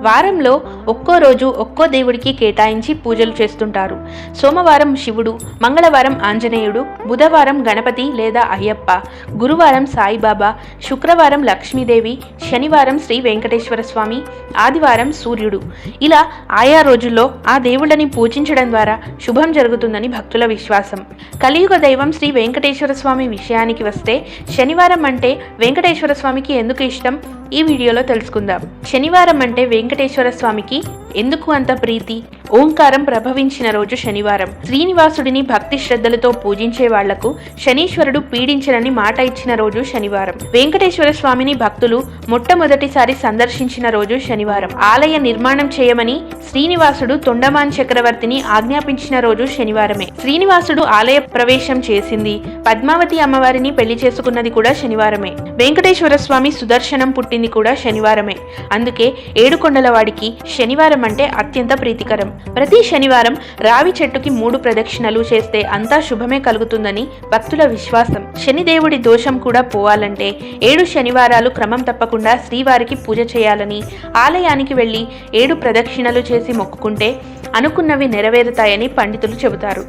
వారంలో ఒక్కో రోజు ఒక్కో దేవుడికి కేటాయించి పూజలు చేస్తుంటారు. సోమవారం శివుడు, మంగళవారం ఆంజనేయుడు, బుధవారం గణపతి లేదా అయ్యప్ప, గురువారం సాయిబాబా, శుక్రవారం లక్ష్మీదేవి, శనివారం శ్రీ వెంకటేశ్వర స్వామి, ఆదివారం సూర్యుడు. ఇలా ఆయా రోజుల్లో ఆ దేవుళ్ళని పూజించడం ద్వారా శుభం జరుగుతుందని భక్తుల విశ్వాసం. కలియుగ దైవం శ్రీ వెంకటేశ్వర స్వామి విషయానికి వస్తే శనివారం అంటే వెంకటేశ్వర స్వామికి ఎందుకు ఇష్టం ఈ వీడియోలో తెలుసుకుందాం. శనివారం అంటే వెంకటేశ్వర స్వామికి ఎందుకు అంత ప్రీతి? ఓంకారం ప్రభవించిన రోజు శనివారం. శ్రీనివాసుడిని భక్తి శ్రద్ధలతో పూజించే వాళ్లకు శనీశ్వరుడు పీడించనని మాట ఇచ్చిన రోజు శనివారం. వెంకటేశ్వర స్వామిని భక్తులు మొట్టమొదటిసారి సందర్శించిన రోజు శనివారం. ఆలయ నిర్మాణం చేయమని శ్రీనివాసుడు తొండమాన్ చక్రవర్తిని ఆజ్ఞాపించిన రోజు శనివారమే. శ్రీనివాసుడు ఆలయ ప్రవేశం చేసింది, పద్మావతి అమ్మవారిని పెళ్లి చేసుకున్నది కూడా శనివారమే. వెంకటేశ్వర స్వామి సుదర్శనం పుట్టింది కూడా శనివారమే. అందుకే ఏడుకొండలవాడికి శనివారం అంటే అత్యంత ప్రీతికరం. ప్రతి శనివారం రావి చెట్టుకి 3 ప్రదక్షిణలు చేస్తే అంతా శుభమే కలుగుతుందని భక్తుల విశ్వాసం. శనిదేవుడి దోషం కూడా పోవాలంటే 7 శనివారాలు క్రమం తప్పకుండా శ్రీవారికి పూజ చేయాలని, ఆలయానికి వెళ్లి 7 ప్రదక్షిణలు చేసి మొక్కుకుంటే అనుకున్నవి నెరవేరుతాయని పండితులు చెబుతారు.